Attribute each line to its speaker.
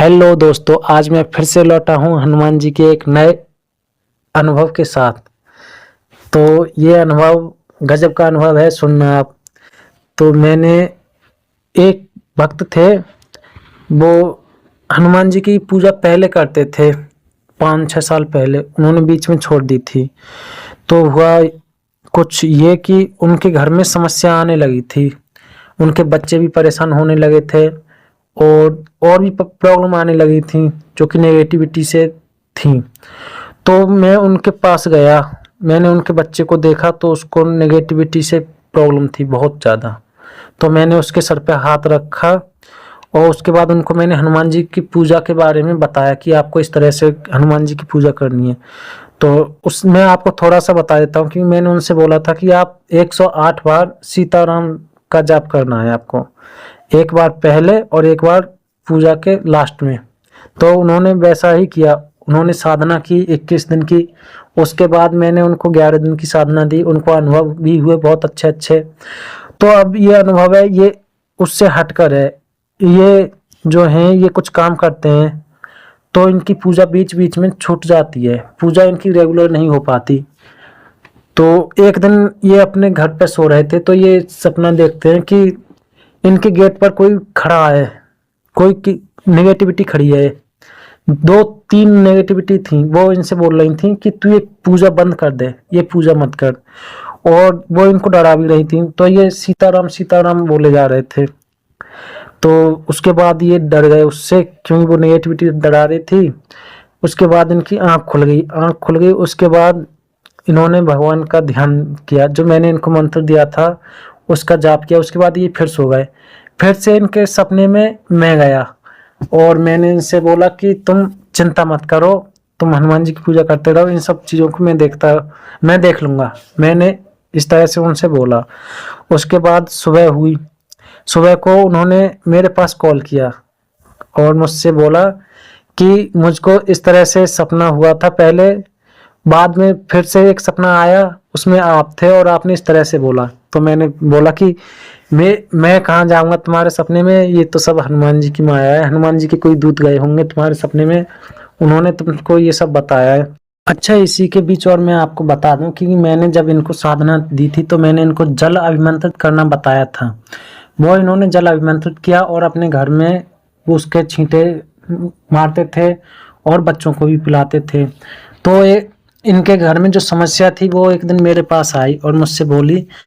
Speaker 1: Hello दोस्तों, आज मैं फिर से लौटा हूँ हनुमान जी के एक नए अनुभव के साथ। तो ये अनुभव गजब का अनुभव है, सुनना आप। तो मैंने एक भक्त थे, वो हनुमान जी की पूजा पहले करते थे, 5-6 साल पहले। उन्होंने बीच में छोड़ दी थी। तो हुआ कुछ ये कि उनके घर में समस्या आने लगी थी, उनके बच्चे भी परेशान होने लगे थे और भी प्रॉब्लम आने लगी थी जो कि नेगेटिविटी से थी। तो मैं उनके पास गया, मैंने उनके बच्चे को देखा तो उसको नेगेटिविटी से प्रॉब्लम थी बहुत ज़्यादा। तो मैंने उसके सर पे हाथ रखा और उसके बाद उनको मैंने हनुमान जी की पूजा के बारे में बताया कि आपको इस तरह से हनुमान जी की पूजा करनी है। तो उसमें आपको थोड़ा सा बता देता हूँ कि मैंने उनसे बोला था कि आप 108 बार सीताराम का जाप करना है आपको, एक बार पहले और एक बार पूजा के लास्ट में। तो उन्होंने वैसा ही किया, उन्होंने साधना की 21 दिन की। उसके बाद मैंने उनको 11 दिन की साधना दी, उनको अनुभव भी हुए बहुत अच्छे अच्छे। तो अब ये अनुभव है, ये उससे हटकर है। ये जो हैं ये कुछ काम करते हैं तो इनकी पूजा बीच बीच में छूट जाती है, पूजा इनकी रेगुलर नहीं हो पाती। तो एक दिन ये अपने घर पे सो रहे थे तो ये सपना देखते हैं कि इनके गेट पर कोई खड़ा है, कोई नेगेटिविटी खड़ी है। 2-3 नेगेटिविटी थी, वो इनसे बोल रही थी कि तू ये पूजा बंद कर दे, ये पूजा मत कर। और वो इनको डरा भी रही थी। तो ये सीताराम सीताराम बोले जा रहे थे। तो उसके बाद ये डर गए उससे, क्योंकि वो नेगेटिविटी डरा रही थी। उसके बाद इनकी आंख खुल गई, आंख खुल गई। उसके बाद इन्होंने भगवान का ध्यान किया, जो मैंने इनको मंत्र दिया था उसका जाप किया। उसके बाद ये फिर सो गए। फिर से इनके सपने में मैं गया और मैंने इनसे बोला कि तुम चिंता मत करो, तुम हनुमान जी की पूजा करते रहो, इन सब चीज़ों को मैं देख लूँगा। मैंने इस तरह से उनसे बोला। उसके बाद सुबह हुई, सुबह को उन्होंने मेरे पास कॉल किया और मुझसे बोला कि मुझको इस तरह से सपना हुआ था पहले, बाद में फिर से एक सपना आया, उसमें आप थे और आपने इस तरह से बोला। तो मैंने बोला कि मैं कहाँ जाऊँगा तुम्हारे सपने में, ये तो सब हनुमान जी की माया है, हनुमान जी के कोई दूत गए होंगे तुम्हारे सपने में, उन्होंने तुमको ये सब बताया है। अच्छा, इसी के बीच और मैं आपको बता दूं कि मैंने जब इनको साधना दी थी तो मैंने इनको जल अभिमंत्रित करना बताया था। वो इन्होंने जल अभिमंत्रित किया और अपने घर में वो उसके छींटे मारते थे और बच्चों को भी पिलाते थे। तो इनके घर में जो समस्या थी वो एक दिन मेरे पास आई और मुझसे बोली